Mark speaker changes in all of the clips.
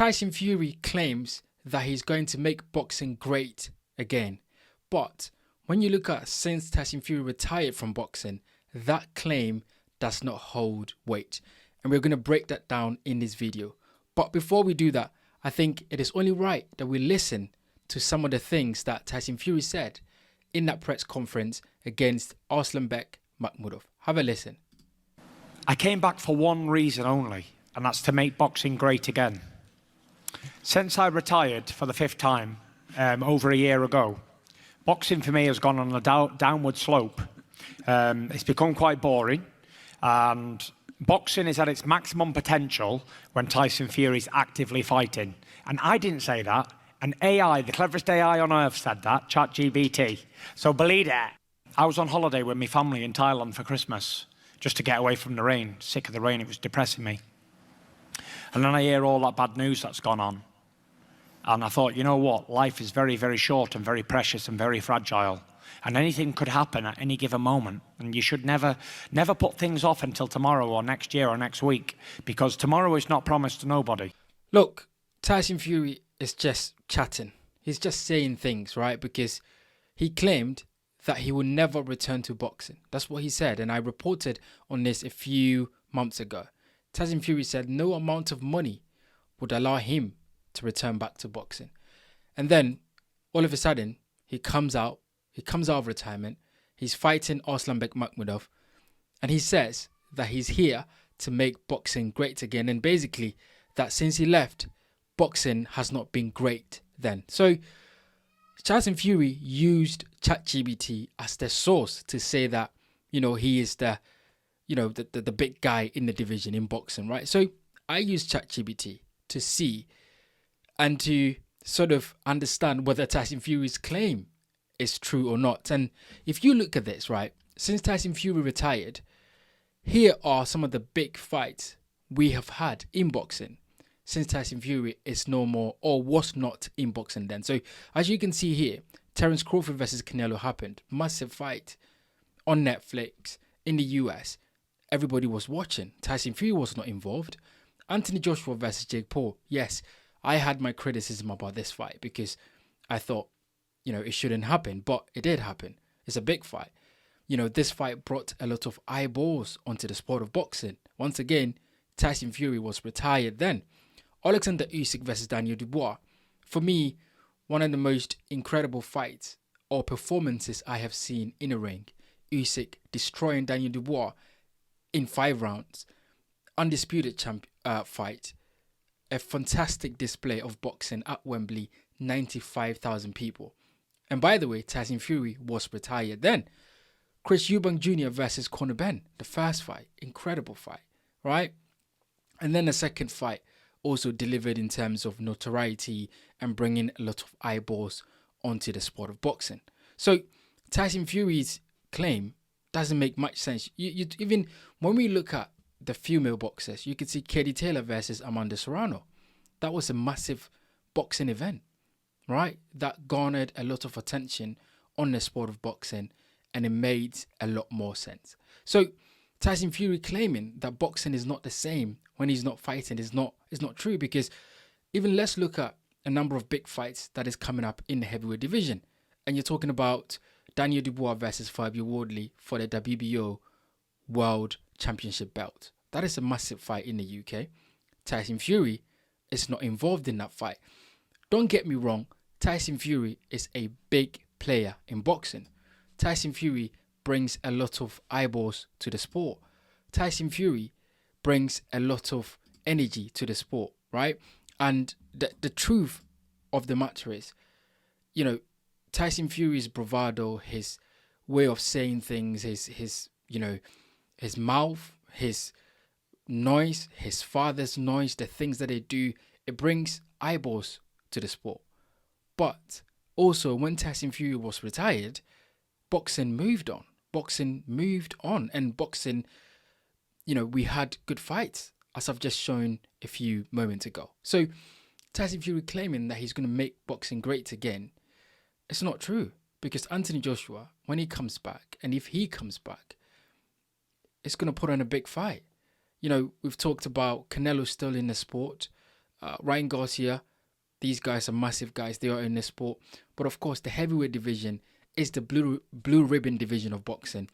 Speaker 1: Tyson Fury claims that he's going to make boxing great again. But when you look at since Tyson Fury retired from boxing, that claim does not hold weight. And we're going to break that down in this video. But before we do that, I think it is only right that we listen to some of the things that Tyson Fury said in that press conference against Arslanbek Makhmudov. Have a listen.
Speaker 2: I came back for one reason only, and that's to make boxing great again. Since I retired for the 5th time over a year ago, boxing for me has gone on a downward slope. It's become quite boring, and boxing is at its maximum potential when Tyson Fury is actively fighting. And I didn't say that. An AI, the cleverest AI on earth, said that, ChatGPT. So believe it. I was on holiday with my family in Thailand for Christmas, just to get away from the rain. Sick of the rain, it was depressing me. And then I hear all that bad news that's gone on. And I thought, you know what? Life is very, very short and very precious and very fragile. And anything could happen at any given moment. And you should never put things off until tomorrow or next year or next week, because tomorrow is not promised to nobody.
Speaker 1: Look, Tyson Fury is just chatting. He's just saying things, right? Because he claimed that he will never return to boxing. That's what he said. And I reported on this a few months ago. Tyson Fury said no amount of money would allow him to return back to boxing. And then all of a sudden, he comes out of retirement. He's fighting Arslanbek Makhmudov. And he says that he's here to make boxing great again. And basically that since he left, boxing has not been great then. So Tyson Fury used ChatGPT as the source to say that, he is the big guy in the division in boxing, right? So I used ChatGPT to see and to sort of understand whether Tyson Fury's claim is true or not. And if you look at this, right, since Tyson Fury retired, here are some of the big fights we have had in boxing since Tyson Fury is no more or was not in boxing then. So as you can see here, Terence Crawford versus Canelo happened. Massive fight on Netflix in the US. Everybody was watching. Tyson Fury was not involved. Anthony Joshua versus Jake Paul. Yes, I had my criticism about this fight because I thought, it shouldn't happen, but it did happen. It's a big fight. This fight brought a lot of eyeballs onto the sport of boxing. Once again, Tyson Fury was retired then. Alexander Usyk versus Daniel Dubois. For me, one of the most incredible fights or performances I have seen in a ring. Usyk destroying Daniel Dubois in 5 rounds. Undisputed fight. A fantastic display of boxing at Wembley. 95,000 people. And by the way, Tyson Fury was retired then. Chris Eubank Jr. versus Conor Benn. The first fight. Incredible fight. Right? And then the second fight also delivered in terms of notoriety and bringing a lot of eyeballs onto the sport of boxing. So Tyson Fury's claim doesn't make much sense. Even when we look at the female boxers, you could see Katie Taylor versus Amanda Serrano. That was a massive boxing event, right? That garnered a lot of attention on the sport of boxing, and it made a lot more sense. So Tyson Fury claiming that boxing is not the same when he's not fighting is not true, because even let's look at a number of big fights that is coming up in the heavyweight division. And you're talking about Daniel Dubois versus Fabio Wardley for the WBO World Championship belt. That is a massive fight in the UK. Tyson Fury is not involved in that fight. Don't get me wrong, Tyson Fury is a big player in boxing. Tyson Fury brings a lot of eyeballs to the sport. Tyson Fury brings a lot of energy to the sport, right? And the truth of the matter is, Tyson Fury's bravado, his way of saying things, his mouth, his noise, his father's noise, the things that they do, it brings eyeballs to the sport. But also when Tyson Fury was retired, boxing moved on. And boxing, we had good fights, as I've just shown a few moments ago. So Tyson Fury claiming that he's going to make boxing great again, it's not true, because Anthony Joshua, when he comes back, and if he comes back, it's going to put on a big fight. We've talked about Canelo still in the sport. Ryan Garcia. These guys are massive guys. They are in the sport. But of course, the heavyweight division is the blue ribbon division of boxing.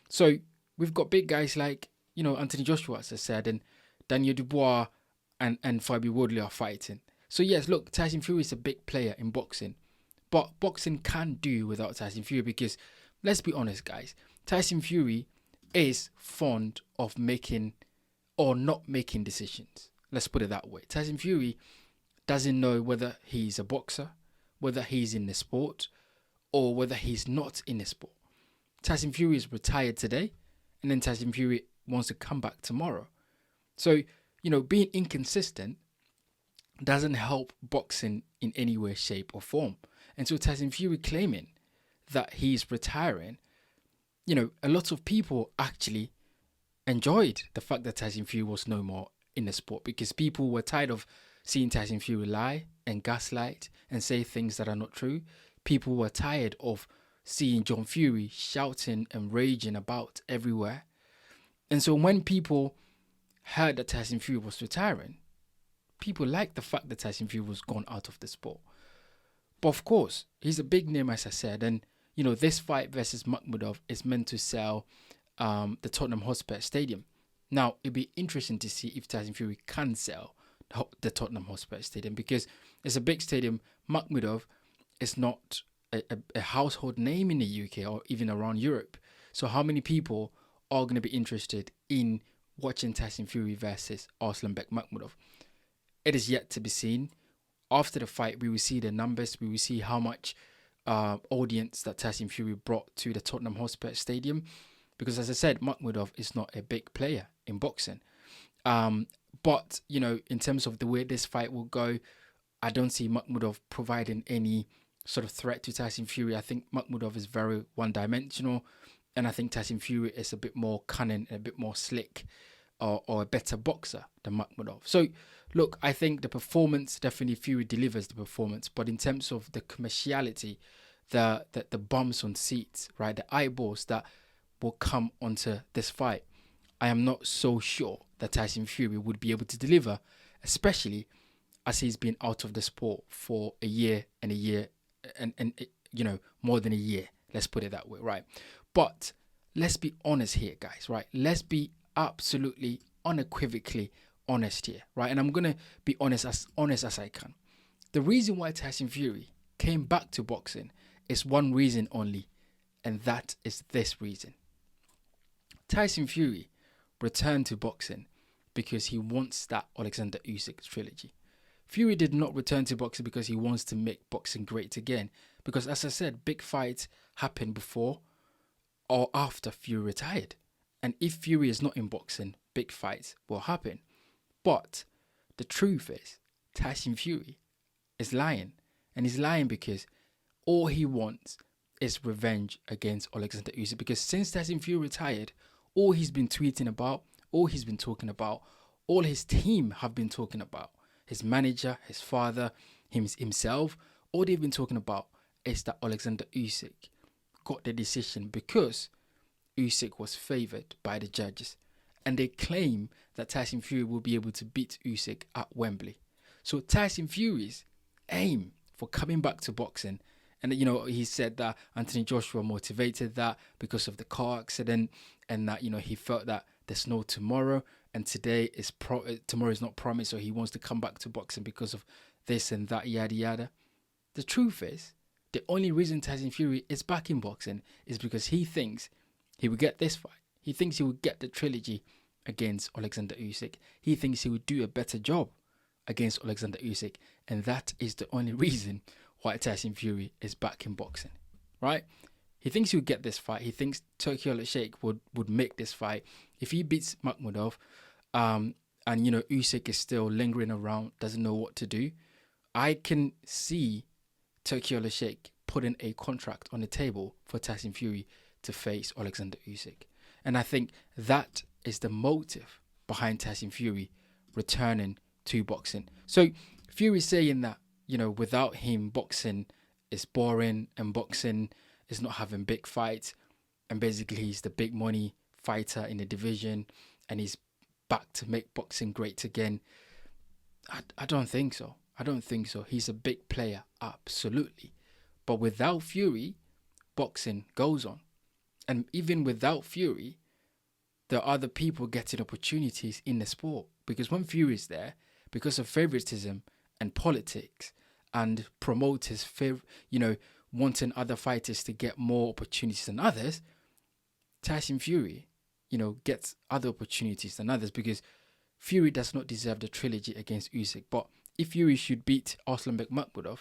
Speaker 1: So we've got big guys like, Anthony Joshua, as I said, and Daniel Dubois and Fabi Woodley are fighting. So yes, look, Tyson Fury is a big player in boxing. But boxing can do without Tyson Fury because, let's be honest, guys, Tyson Fury is fond of making or not making decisions. Let's put it that way. Tyson Fury doesn't know whether he's a boxer, whether he's in the sport, or whether he's not in the sport. Tyson Fury is retired today, and then Tyson Fury wants to come back tomorrow. So, being inconsistent doesn't help boxing in any way, shape, or form. And so Tyson Fury claiming that he's retiring, a lot of people actually enjoyed the fact that Tyson Fury was no more in the sport because people were tired of seeing Tyson Fury lie and gaslight and say things that are not true. People were tired of seeing John Fury shouting and raging about everywhere. And so when people heard that Tyson Fury was retiring, people liked the fact that Tyson Fury was gone out of the sport. But of course, he's a big name, as I said, and this fight versus Makhmudov is meant to sell the Tottenham Hotspur Stadium. Now, it'd be interesting to see if Tyson Fury can sell the Tottenham Hotspur Stadium because it's a big stadium. Makhmudov is not a household name in the UK or even around Europe. So how many people are going to be interested in watching Tyson Fury versus Arslanbek Makhmudov? It is yet to be seen. After the fight, we will see the numbers. We will see how much audience that Tyson Fury brought to the Tottenham Hotspur Stadium. Because as I said, Makhmudov is not a big player in boxing. But, in terms of the way this fight will go, I don't see Makhmudov providing any sort of threat to Tyson Fury. I think Makhmudov is very one-dimensional. And I think Tyson Fury is a bit more cunning, a bit more slick, or a better boxer than Makhmudov. So, look, I think the performance, definitely Fury delivers the performance. But in terms of the commerciality, the bumps on seats, right, the eyeballs that will come onto this fight, I am not so sure that Tyson Fury would be able to deliver, especially as he's been out of the sport for a year and more than a year. Let's put it that way, right? But let's be honest here, guys, right? Let's be absolutely unequivocally honest here, right? And I'm gonna be honest as I can. The reason why Tyson Fury came back to boxing is one reason only, and that is this reason. Tyson Fury returned to boxing because he wants that Alexander Usyk trilogy. Fury did not return to boxing because he wants to make boxing great again. Because as I said, big fights happen before or after Fury retired. And if Fury is not in boxing, big fights will happen. But the truth is, Tyson Fury is lying. And he's lying because all he wants is revenge against Alexander Usyk. Because since Tyson Fury retired, all he's been tweeting about, all he's been talking about, all his team have been talking about, his manager, his father, himself, all they've been talking about is that Alexander Usyk got the decision because Usyk was favoured by the judges. And they claim that Tyson Fury will be able to beat Usyk at Wembley. So Tyson Fury's aim for coming back to boxing, and he said that Anthony Joshua motivated that because of the car accident, and that he felt that there's no tomorrow, and tomorrow is not promised, so he wants to come back to boxing because of this and that, yada yada. The truth is, the only reason Tyson Fury is back in boxing is because he thinks he will get this fight. He thinks he will get the trilogy against Alexander Usyk. He thinks he would do a better job against Alexander Usyk, and that is the only reason why Tyson Fury is back in boxing, right? He thinks he would get this fight. He thinks Turki Sheikh would make this fight. If he beats Makhmudov, and Usyk is still lingering around, doesn't know what to do, I can see Turki Sheikh putting a contract on the table for Tyson Fury to face Alexander Usyk. And I think that is the motive behind Tyson Fury returning to boxing. So Fury saying that, without him, boxing is boring and boxing is not having big fights. And basically he's the big money fighter in the division and he's back to make boxing great again. I don't think so. I don't think so. He's a big player, absolutely. But without Fury, boxing goes on. And even without Fury, there are other people getting opportunities in the sport. Because when Fury is there, because of favoritism and politics and promoters, wanting other fighters to get more opportunities than others, Tyson Fury, gets other opportunities than others because Fury does not deserve the trilogy against Usyk. But if Fury should beat Aslan Bekmambetov,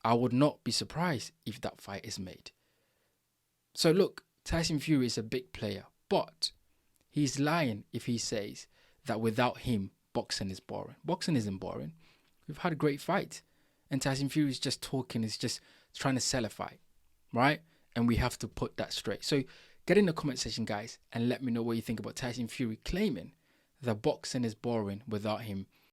Speaker 1: I would not be surprised if that fight is made. So look, Tyson Fury is a big player, but he's lying if he says that without him, boxing is boring. Boxing isn't boring. We've had a great fight. And Tyson Fury is just talking, is just trying to sell a fight, right? And we have to put that straight. So get in the comment section, guys, and let me know what you think about Tyson Fury claiming that boxing is boring without him